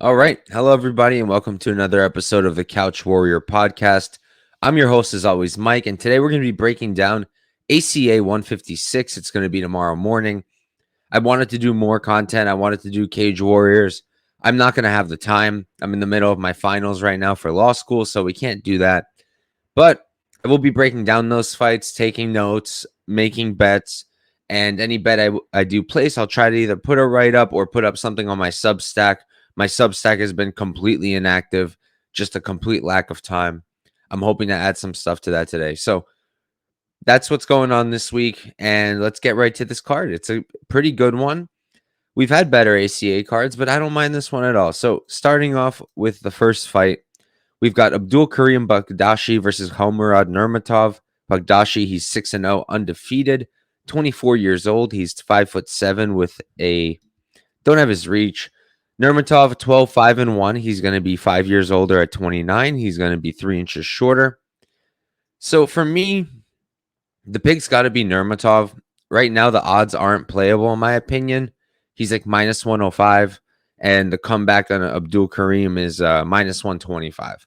All right. Hello, everybody, and welcome to another episode of the Couch Warrior podcast. I'm your host, as always, Mike, and today we're going to be breaking down ACA 156. It's going to be tomorrow morning. I wanted to do more content. I wanted to do Cage Warriors. I'm not going to have the time. I'm in the middle of my finals right now for law school, so we can't do that. But I will be breaking down those fights, taking notes, making bets, and any bet I do place, I'll try to either put a write-up or put up something on my Substack. My Substack has been completely inactive, just a complete lack of time. I'm hoping to add some stuff to that today. So that's what's going on this week, and let's get right to this card. It's a pretty good one. We've had better ACA cards, but I don't mind this one at all. So starting off with the first fight, we've got Abdul Karim Badakhshi versus Kholmurod Nurmatov. Badakhshi, he's 6-0, undefeated, 24 years old. He's 5'7" with don't have his reach. Nurmatov, 12, 5-1. He's going to be 5 years older at 29. He's going to be 3 inches shorter. So for me, the pick's got to be Nurmatov. Right now, the odds aren't playable, in my opinion. He's like minus 105, and the comeback on Abdul Karim is minus 125.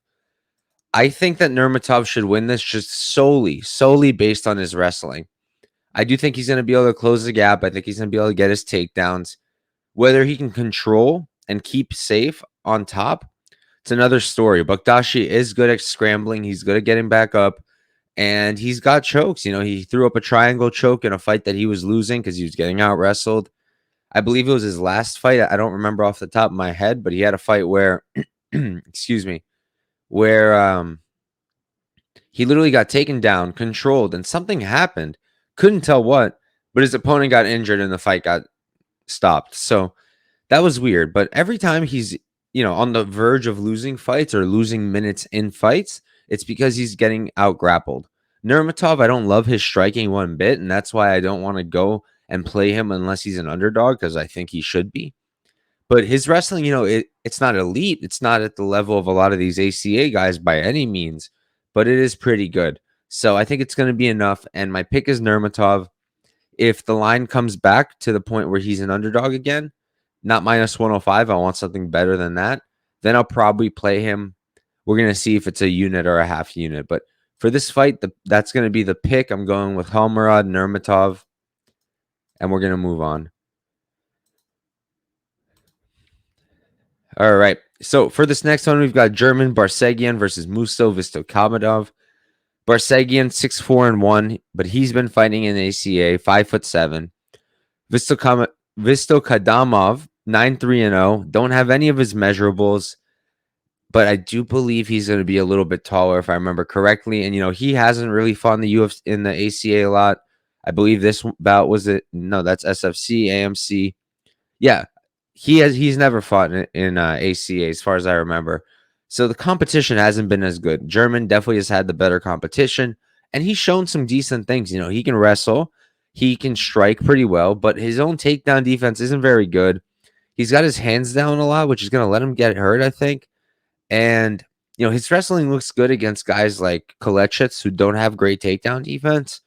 I think that Nurmatov should win this just solely based on his wrestling. I do think he's going to be able to close the gap. I think he's going to be able to get his takedowns. Whether he can control and keep safe on top, it's another story. Badakhshi is good at scrambling. He's good at getting back up, and he's got chokes. He threw up a triangle choke in a fight that he was losing because he was getting out wrestled. I believe it was his last fight. I don't remember off the top of my head, but he had a fight where, excuse me, where he literally got taken down, controlled, and something happened. Couldn't tell what, but his opponent got injured and the fight got stopped. So that was weird. But every time he's, on the verge of losing fights or losing minutes in fights, it's because he's getting out grappled. Nurmatov, I don't love his striking one bit, and that's why I don't want to go and play him unless he's an underdog, because I think he should be. But his wrestling, it's not elite. It's not at the level of a lot of these ACA guys by any means, but it is pretty good. So I think it's going to be enough. And my pick is Nurmatov. If the line comes back to the point where he's an underdog again, not minus 105, I want something better than that, then I'll probably play him. We're going to see if it's a unit or a half unit. But for this fight, that's going to be the pick. I'm going with Kholmurod Nurmatov, and we're going to move on. All right. So for this next one, we've got German Barsegyan versus Muso Vistokadamov. Barsegyan 6-4-1, but he's been fighting in ACA 5'7". Vistokadamov 9-3-0. Don't have any of his measurables, but I do believe he's going to be a little bit taller if I remember correctly. And he hasn't really fought in the UFC in the ACA a lot. I believe this bout was it. No, that's SFC, AMC. Yeah, he's never fought in ACA as far as I remember. So the competition hasn't been as good. German definitely has had the better competition, and he's shown some decent things. He can wrestle, he can strike pretty well, but his own takedown defense isn't very good. He's got his hands down a lot, which is going to let him get hurt, I think. And his wrestling looks good against guys like Kholmurod who don't have great takedown defense.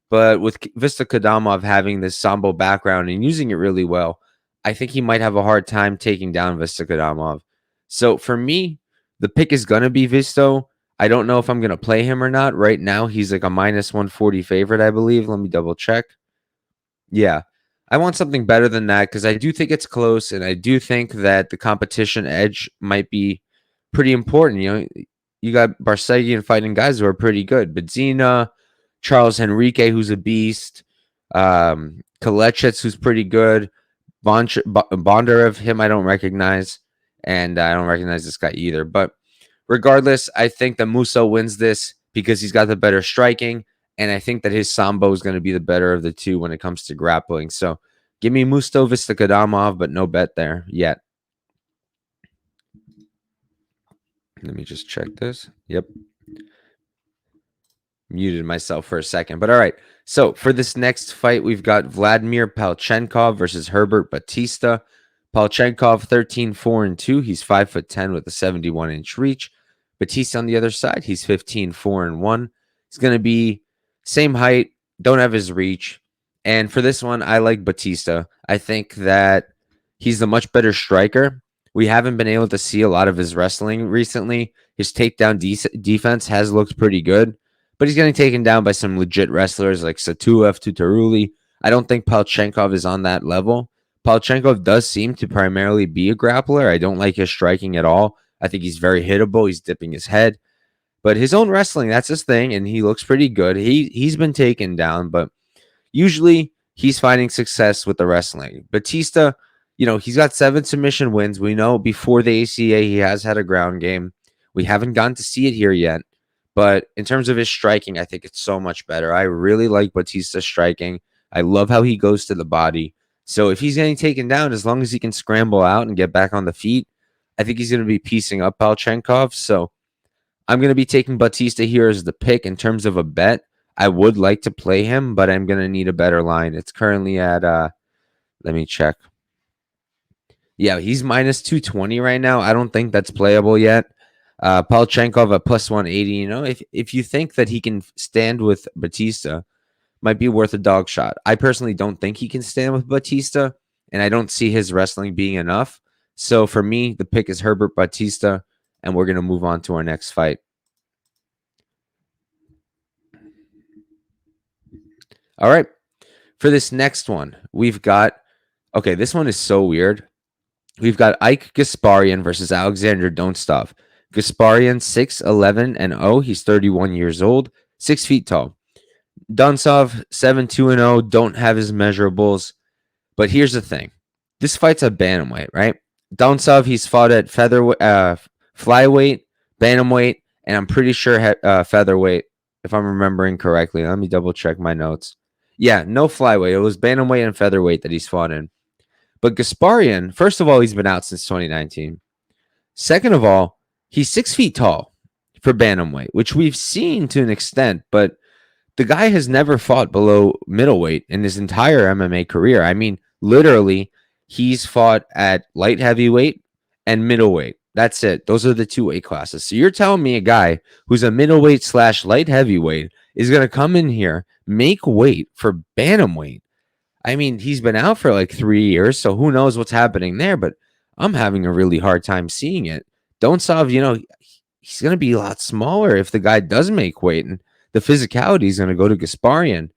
But with Vistokadamov having this sambo background and using it really well, I think he might have a hard time taking down Vistokadamov. So for me, the pick is going to be Visto. I don't know if I'm going to play him or not. Right now, he's like a minus 140 favorite, I believe. Let me double check. Yeah. I want something better than that because I do think it's close, and I do think that the competition edge might be pretty important. You got Barsegyan fighting guys who are pretty good. Bidzina, Charles Henrique, who's a beast. Kholmurod, who's pretty good. Bondarev, him I don't recognize, and I don't recognize this guy either. But regardless, I think that Muso wins this because he's got the better striking, and I think that his sambo is going to be the better of the two when it comes to grappling. So give me Musto Vistokadamov, but no bet there yet. Let me just check this. Yep. Muted myself for a second, but all right. So for this next fight, we've got Vladimir Palchenkov versus Herbert Batista. Palchenkov 13-4-2. He's 5'10" with a 71-inch reach. Batista on the other side, he's 15-4-1. He's going to be same height, don't have his reach. And for this one, I like Batista. I think that he's the much better striker. We haven't been able to see a lot of his wrestling recently. His takedown defense has looked pretty good, but he's getting taken down by some legit wrestlers like Satuev, Tutaruli. I don't think Palchenkov is on that level. Palchenkov does seem to primarily be a grappler. I don't like his striking at all. I think he's very hittable. He's dipping his head. But his own wrestling, that's his thing, and he looks pretty good. He's been taken down, but usually he's finding success with the wrestling. Batista, he's got 7 submission wins. We know before the ACA he has had a ground game. We haven't gotten to see it here yet. But in terms of his striking, I think it's so much better. I really like Batista's striking. I love how he goes to the body. So if he's getting taken down, as long as he can scramble out and get back on the feet, I think he's going to be piecing up Palchenkov. So I'm going to be taking Batista here as the pick in terms of a bet. I would like to play him, but I'm going to need a better line. It's currently at, let me check. Yeah, he's minus 220 right now. I don't think that's playable yet. Palchenkov at plus 180. If you think that he can stand with Batista, might be worth a dog shot. I personally don't think he can stand with Batista, and I don't see his wrestling being enough. So for me, the pick is Herbert Batista, and we're going to move on to our next fight. All right. For this next one, we've got, okay, this one is so weird. We've got Ike Gasparian versus Aleksandr Dontsov. Gasparian 6'11 and 0. He's 31 years old, 6 feet tall. Dontsov 7-2 and 0. Don't have his measurables. But here's the thing. This fight's a bantamweight, right? Dontsov, he's fought at flyweight, bantamweight, and I'm pretty sure featherweight, if I'm remembering correctly. Let me double check my notes. Yeah, no flyweight. It was bantamweight and featherweight that he's fought in. But Gasparian, first of all, he's been out since 2019. Second of all, he's 6 feet tall for bantamweight, which we've seen to an extent, but the guy has never fought below middleweight in his entire MMA career. I mean, literally, he's fought at light heavyweight and middleweight. That's it. Those are the 2 weight classes. So you're telling me a guy who's a middleweight / light heavyweight is going to come in here, make weight for bantamweight. I mean, he's been out for like 3 years, so who knows what's happening there, but I'm having a really hard time seeing it. Dontsov, he's going to be a lot smaller if the guy does make weight, and the physicality is going to go to Gasparian.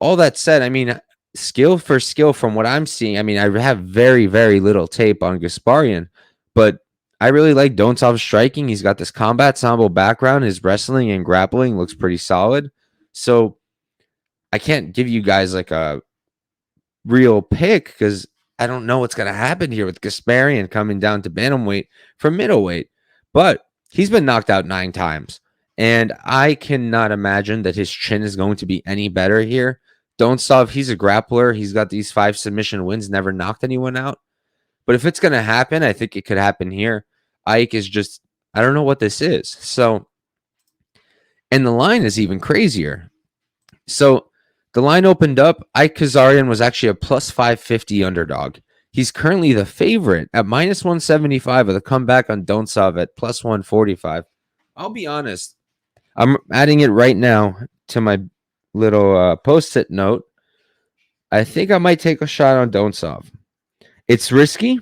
All that said, I mean, skill for skill from what I'm seeing, I mean, I have very, very little tape on Gasparian, but I really like Dontsov's striking. He's got this combat sambo background. His wrestling and grappling looks pretty solid. So I can't give you guys like a real pick because I don't know what's going to happen here with Gasparian coming down to bantamweight from middleweight. But he's been knocked out 9 times. And I cannot imagine that his chin is going to be any better here. Dontsov, he's a grappler. He's got these 5 submission wins, never knocked anyone out. But if it's going to happen, I think it could happen here. Ike is just, I don't know what this is. So, and the line is even crazier. So the line opened up. Ike Kazarian was actually a plus 550 underdog. He's currently the favorite at minus 175 with a comeback on Dontsov at plus 145. I'll be honest. I'm adding it right now to my little post-it note. I think I might take a shot on Dontsov. It's risky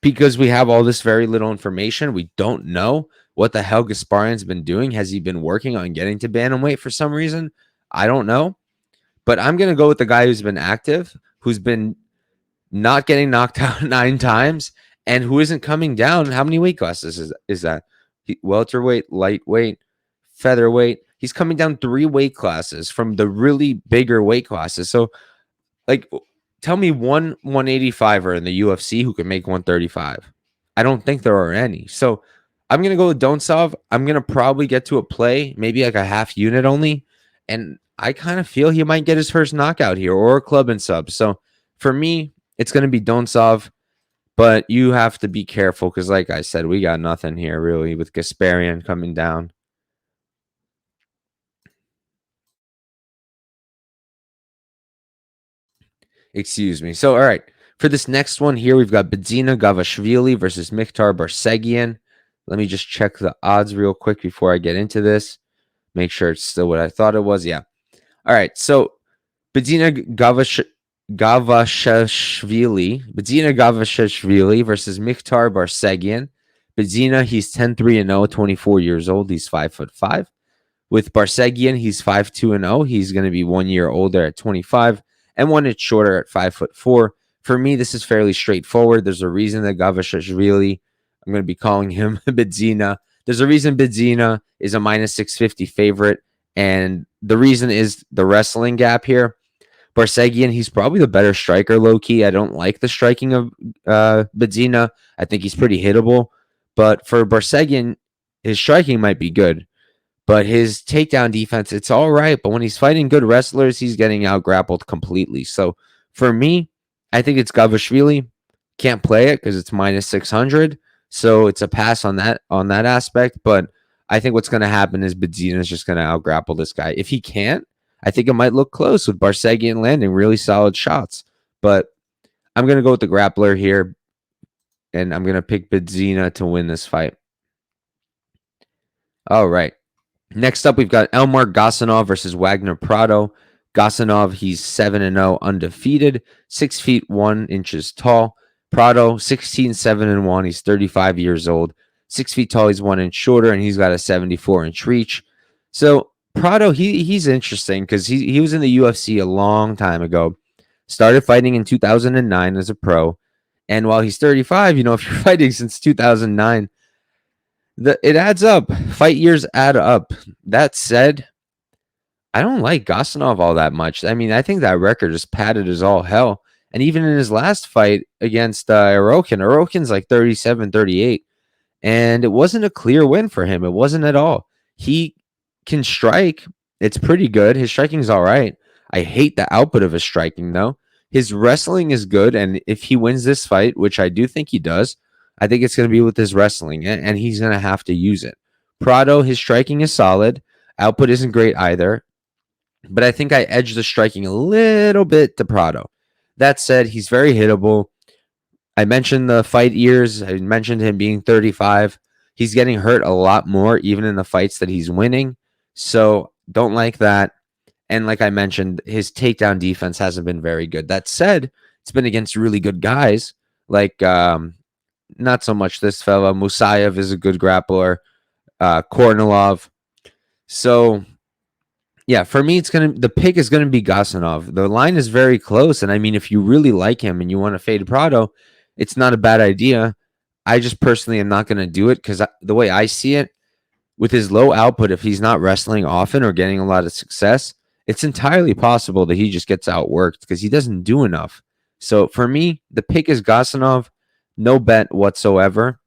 because we have all this very little information. We don't know what the hell Gasparian's been doing. Has he been working on getting to bantamweight for some reason? I don't know. But I'm going to go with the guy who's been active, who's been not getting knocked out 9 times, and who isn't coming down. How many weight classes is that? Welterweight, lightweight, featherweight. He's coming down 3 weight classes from the really bigger weight classes. So, like, tell me one 185er in the UFC who can make 135. I don't think there are any. So I'm going to go with Dontsov. I'm going to probably get to a play, maybe like a half unit only. And I kind of feel he might get his first knockout here or a club and sub. So for me, it's going to be Dontsov. But you have to be careful because, like I said, we got nothing here really with Gasparian coming down. Excuse me. So, all right. For this next one here, we've got Bidzina Gavasheshvili versus Mkhitar Barsegyan. Let me just check the odds real quick before I get into this. Make sure it's still what I thought it was. Yeah. All right. So, Bidzina Bidzina Gavasheshvili versus Mkhitar Barsegyan. Bidzina, he's 10-3-0, 24 years old. He's 5'5". With Barseghyan, he's 5'2". He's going to be 1 year older at 25 and 1 inch shorter at 5'4". For me, this is fairly straightforward. There's a reason that Gavasheshvili, I'm going to be calling him Bidzina. There's a reason Bidzina is a minus 650 favorite. And the reason is the wrestling gap here. Barsegyan, he's probably the better striker, low-key. I don't like the striking of Bidzina. I think he's pretty hittable. But for Barsegyan, his striking might be good. But his takedown defense, it's all right. But when he's fighting good wrestlers, he's getting out-grappled completely. So for me, I think it's Gavashvili. Can't play it because it's minus 600. So it's a pass on that aspect. But I think what's going to happen is Bidzina is just going to out-grapple this guy. If he can't, I think it might look close with Barsegyan landing really solid shots. But I'm going to go with the grappler here. And I'm going to pick Bidzina to win this fight. All right. Next up, we've got Elmar Gasanov versus Wagner Prado. Gasanov, he's 7-0, undefeated, 6 feet 1 inches tall. Prado, 16-7-1. He's 35 years old, 6 feet tall. He's 1 inch shorter, and he's got a 74-inch reach. So Prado, he's interesting because he was in the UFC a long time ago. Started fighting in 2009 as a pro. And while he's 35, if you're fighting since 2009, it adds up. Fight years add up. That said, I don't like Gasanov all that much. I mean, I think that record is padded as all hell. And even in his last fight against Irokin's like 37-38. And it wasn't a clear win for him. It wasn't at all. He can strike. It's pretty good. His striking's all right. I hate the output of his striking, though. His wrestling is good. And if he wins this fight, which I do think he does, I think it's going to be with his wrestling, and he's going to have to use it. Prado, his striking is solid. Output isn't great either, but I think I edge the striking a little bit to Prado. That said, he's very hittable. I mentioned the fight years. I mentioned him being 35. He's getting hurt a lot more, even in the fights that he's winning, so don't like that. And like I mentioned, his takedown defense hasn't been very good. That said, it's been against really good guys, like not so much this fella. Musayev is a good grappler. Kornilov. So, yeah, for me, the pick is gonna be Gasanov. The line is very close, and I mean, if you really like him and you want to fade Prado, it's not a bad idea. I just personally am not gonna do it because the way I see it, with his low output, if he's not wrestling often or getting a lot of success, it's entirely possible that he just gets outworked because he doesn't do enough. So for me, the pick is Gasanov. No bet whatsoever.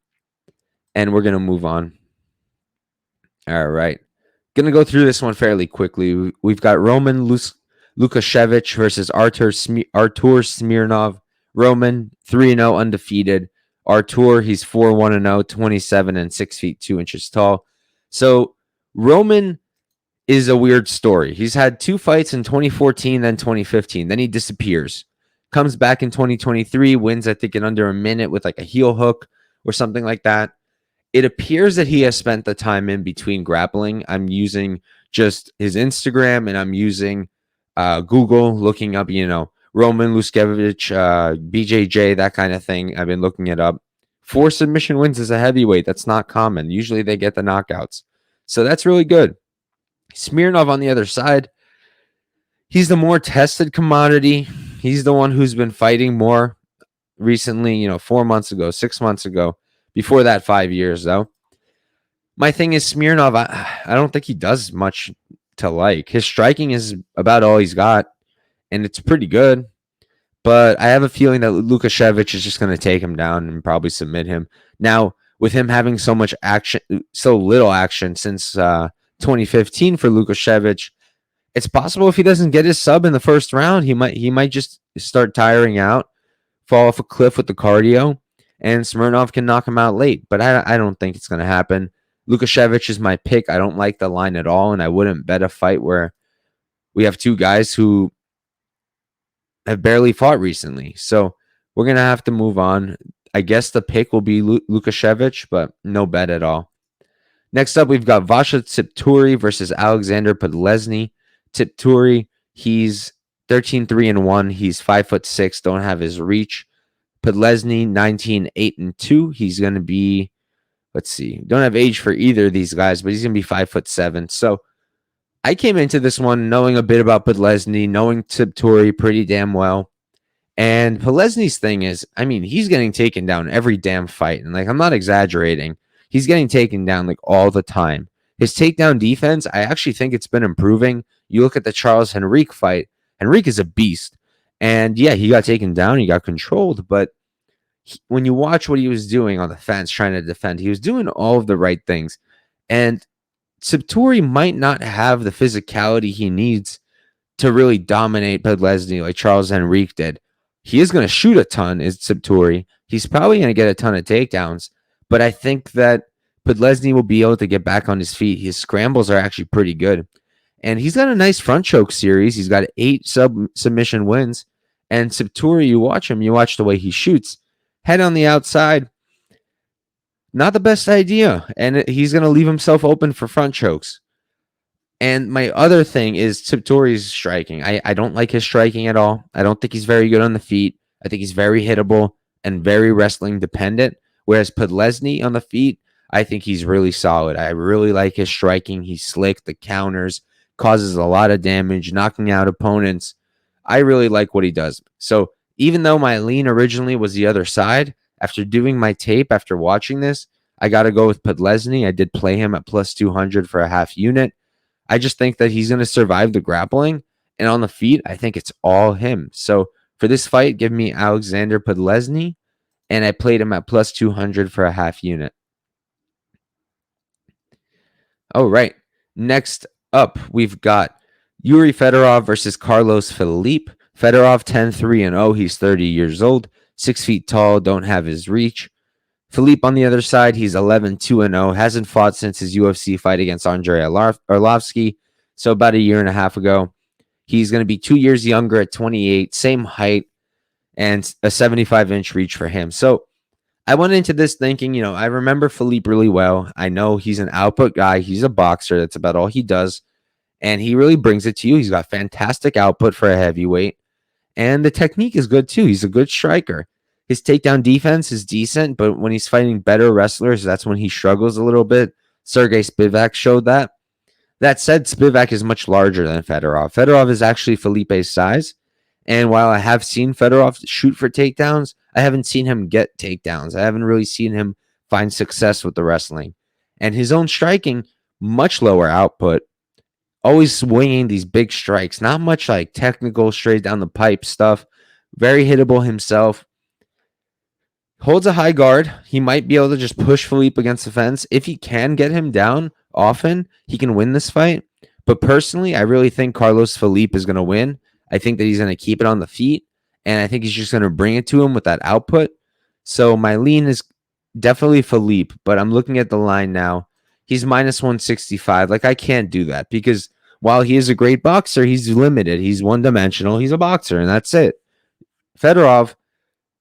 And we're going to move on. All right. Going to go through this one fairly quickly. We've got Roman Lukashevich versus Artur Smirnov. Roman, 3-0, undefeated. Artur, he's 4-1-0, 27 and 6 feet 2 inches tall. So Roman is a weird story. He's had 2 fights in 2014, then 2015. Then he disappears. Comes back in 2023, wins, I think, in under a minute with like a heel hook or something like that. It appears that he has spent the time in between grappling. I'm using just his Instagram and I'm using Google, looking up, Roman Lukashevich, BJJ, that kind of thing. I've been looking it up. 4 submission wins as a heavyweight. That's not common. Usually they get the knockouts. So that's really good. Smirnov on the other side, he's the more tested commodity. He's the one who's been fighting more recently, 4 months ago, 6 months ago. Before that, 5 years, though. My thing is Smirnov, I don't think he does much to like. His striking is about all he's got, and it's pretty good. But I have a feeling that Lukashevich is just going to take him down and probably submit him. Now, with him having so little action since 2015 for Lukashevich, it's possible if he doesn't get his sub in the first round, he might just start tiring out, fall off a cliff with the cardio, and Smirnov can knock him out late. But I don't think it's going to happen. Lukashevich is my pick. I don't like the line at all, and I wouldn't bet a fight where we have 2 guys who have barely fought recently. So we're going to have to move on. I guess the pick will be Lukashevich, but no bet at all. Next up, we've got Vazha versus Alexander Podlesny. Tipturi, he's 13-3-1. He's 5'6", don't have his reach. Podlesny, 19-8-2. He's going to be, let's see, don't have age for either of these guys, but he's going to be 5'7". So I came into this one knowing a bit about Podlesny, knowing Tiptori pretty damn well. And Podlesny's thing is, I mean, he's getting taken down every damn fight. And like, I'm not exaggerating. He's getting taken down like all the time. His takedown defense, I actually think it's been improving. You look at the Charles Henrique fight. Henrique is a beast. And yeah, he got taken down. He got controlled. But when you watch what he was doing on the fence, trying to defend, he was doing all of the right things. And Tiptori might not have the physicality he needs to really dominate Podlesny like Charles Henrique did. He is going to shoot a ton, is Tiptori. He's probably going to get a ton of takedowns. But I think that Podlesny will be able to get back on his feet. His scrambles are actually pretty good. And he's got a nice front choke series. He's got 8 submission wins. And Tiptori, you watch him, you watch the way he shoots. Head on the outside, not the best idea. And he's going to leave himself open for front chokes. And my other thing is Tiptori's striking. I don't like his striking at all. I don't think he's very good on the feet. I think he's very hittable and very wrestling dependent. Whereas Podlesny on the feet, I think he's really solid. I really like his striking. He's slick. The counters, causes a lot of damage, knocking out opponents. I really like what he does. So even though my lean originally was the other side, after doing my tape, after watching this, I got to go with Podlesny. I did play him at plus 200 for a half unit. I just think that he's going to survive the grappling. And on the feet, I think it's all him. So for this fight, give me Aleksandr Podlesny. And I played him at plus 200 for a half unit. All right. Next up, we've got Yuri Fedorov versus Carlos Felipe. Fedorov 10-3-0. He's 30 years old, 6 feet tall, don't have his reach. Felipe on the other side, he's 11-2-0. Hasn't fought since his UFC fight against Andrey Arlovsky. So about a year and a half ago. He's going to be 2 years younger at 28, same height, and a 75-inch reach for him. So I went into this thinking, I remember Felipe really well. I know he's an output guy. He's a boxer. That's about all he does. And he really brings it to you. He's got fantastic output for a heavyweight. And the technique is good too. He's a good striker. His takedown defense is decent, but when he's fighting better wrestlers, that's when he struggles a little bit. Sergey Spivak showed that. That said, Spivak is much larger than Fedorov. Fedorov is actually Felipe's size. And while I have seen Fedorov shoot for takedowns, I haven't seen him get takedowns. I haven't really seen him find success with the wrestling. And his own striking, much lower output. Always swinging these big strikes. Not much like technical, straight down the pipe stuff. Very hittable himself. Holds a high guard. He might be able to just push Felipe against the fence. If he can get him down often, he can win this fight. But personally, I really think Carlos Felipe is going to win. I think that he's going to keep it on the feet. And I think he's just going to bring it to him with that output. So my lean is definitely Felipe. But I'm looking at the line now. He's minus 165. Like, I can't do that. Because while he is a great boxer, he's limited. He's one-dimensional. He's a boxer, and that's it. Fedorov,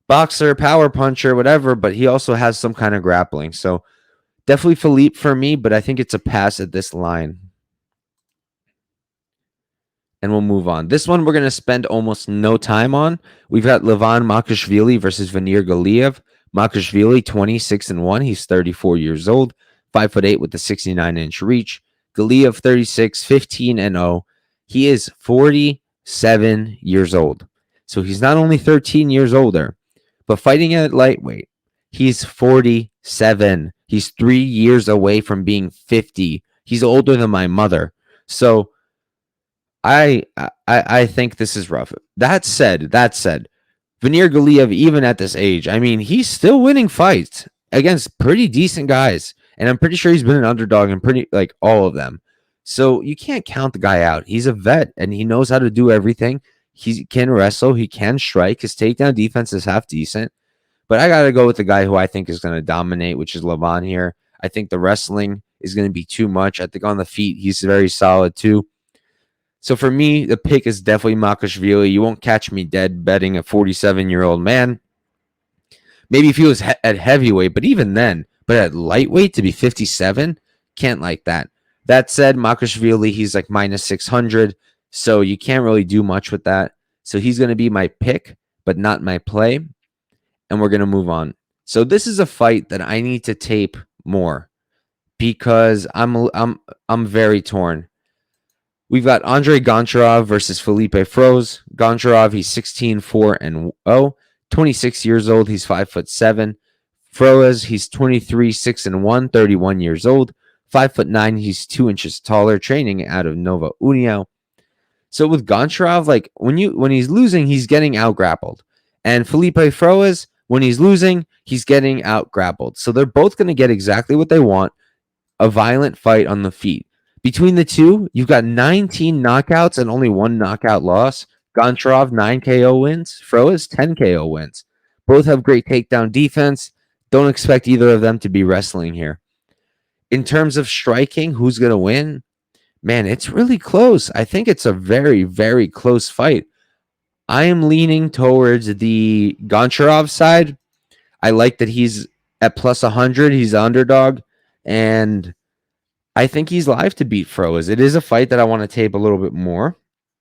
boxer, power puncher, whatever, but he also has some kind of grappling. So definitely Felipe for me, but I think it's a pass at this line. And we'll move on. This one we're going to spend almost no time on. We've got Levan Makashvili versus Vanir Galiev. Makashvili, 26-1. He's 34 years old, 5'8" with a 69-inch reach. Galiev, 36, 15-0. He is 47 years old. So he's not only 13 years older, but fighting at lightweight, he's 47. He's 3 years away from being 50. He's older than my mother. So I think this is rough. That said, Vanir Galiev, even at this age, I mean, he's still winning fights against pretty decent guys. And I'm pretty sure he's been an underdog in pretty like all of them. So you can't count the guy out. He's a vet and he knows how to do everything. He can wrestle. He can strike. His takedown defense is half decent. But I got to go with the guy who I think is going to dominate, which is Levan here. I think the wrestling is going to be too much. I think on the feet, he's very solid too. So for me, the pick is definitely Makashvili. You won't catch me dead betting a 47-year-old man. Maybe if he was at heavyweight, but even then, but at lightweight to be 57, can't like that. That said, Makashvili, he's like minus 600, so you can't really do much with that. So he's going to be my pick, but not my play. And we're going to move on. So this is a fight that I need to tape more because I'm very torn. We've got Andrey Goncharov versus Felipe Froze. Goncharov, he's 16-4-0, 26 years old. He's 5'7". Froze, he's 23, 6-1, 31 years old, 5'9". He's 2 inches taller, training out of Nova União. So with Goncharov, like when he's losing, he's getting out grappled, and Felipe Froze, when he's losing, he's getting out grappled. So they're both going to get exactly what they want: a violent fight on the feet. Between the two, you've got 19 knockouts and only 1 knockout loss. Goncharov, 9 KO wins. Froze, 10 KO wins. Both have great takedown defense. Don't expect either of them to be wrestling here. In terms of striking, who's going to win? Man, it's really close. I think it's a very, very close fight. I am leaning towards the Goncharov side. I like that he's at plus 100. He's the underdog. And I think he's live to beat Froze. It is a fight that I want to tape a little bit more,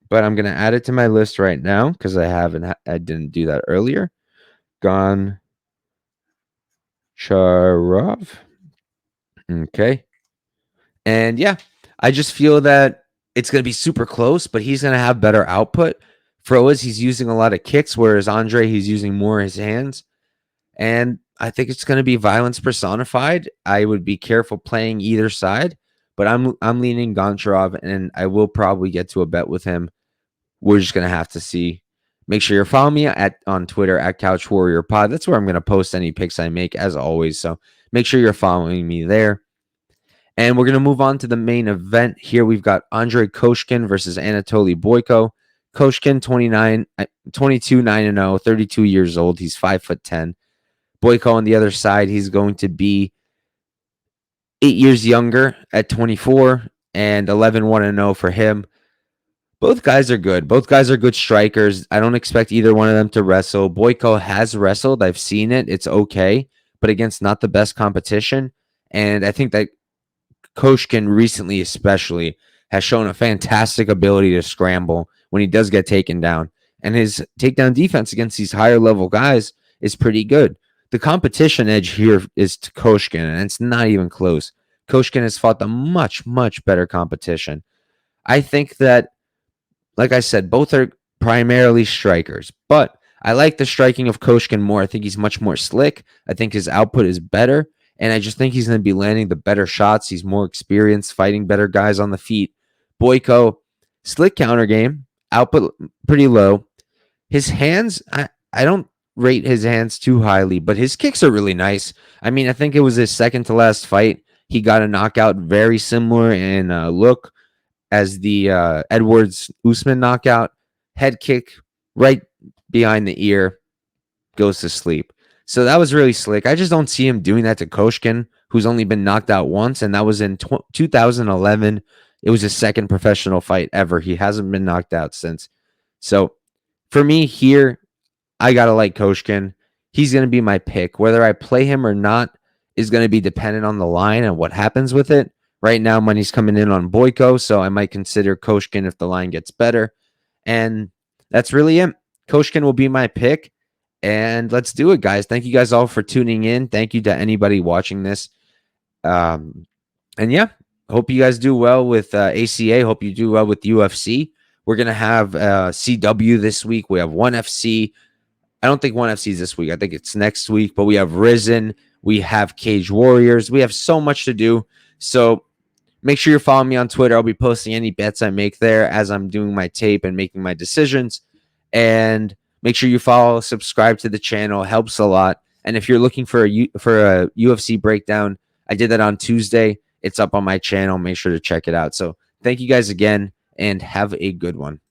but I'm going to add it to my list right now because I didn't do that earlier. Goncharov. Okay. And yeah, I just feel that it's going to be super close, but he's going to have better output. Froze, he's using a lot of kicks, whereas Andrey, he's using more his hands. And I think it's going to be violence personified. I would be careful playing either side, but I'm leaning Goncharov, and I will probably get to a bet with him. We're just going to have to see. Make sure you're following me on Twitter at Couch Warrior Pod. That's where I'm going to post any picks I make, as always. So make sure you're following me there. And we're going to move on to the main event. Here we've got Andrey Koshkin versus Anatoliy Boyko. Koshkin, 22, 9-0, 32 years old. He's 5'10". Boyko on the other side, he's going to be 8 years younger at 24 and 11-1-0 for him. Both guys are good. Both guys are good strikers. I don't expect either one of them to wrestle. Boyko has wrestled. I've seen it. It's okay, but against not the best competition. And I think that Koshkin recently especially has shown a fantastic ability to scramble when he does get taken down. And his takedown defense against these higher level guys is pretty good. The competition edge here is to Koshkin, and it's not even close. Koshkin has fought the much, much better competition. I think that, like I said, both are primarily strikers, but I like the striking of Koshkin more. I think he's much more slick. I think his output is better, and I just think he's going to be landing the better shots. He's more experienced, fighting better guys on the feet. Boyko, slick counter game, output pretty low. His hands, I don't rate his hands too highly, but his kicks are really nice. I mean, I think it was his second to last fight. He got a knockout very similar in look as the Edwards Usman knockout. Head kick right behind the ear, goes to sleep. So that was really slick. I just don't see him doing that to Koshkin, who's only been knocked out once, and that was in 2011. It was his second professional fight ever. He hasn't been knocked out since. So for me here, I got to like Koshkin. He's going to be my pick. Whether I play him or not is going to be dependent on the line and what happens with it. Right now, money's coming in on Boyko, so I might consider Koshkin if the line gets better. And that's really it. Koshkin will be my pick. And let's do it, guys. Thank you guys all for tuning in. Thank you to anybody watching this. And yeah, hope you guys do well with ACA. Hope you do well with UFC. We're going to have CW this week. We have ONE FC. I don't think ONE FC is this week. I think it's next week. But we have Risen. We have Cage Warriors. We have so much to do. So make sure you're following me on Twitter. I'll be posting any bets I make there as I'm doing my tape and making my decisions. And make sure you follow, subscribe to the channel. It helps a lot. And if you're looking for a UFC breakdown, I did that on Tuesday. It's up on my channel. Make sure to check it out. So thank you guys again, and have a good one.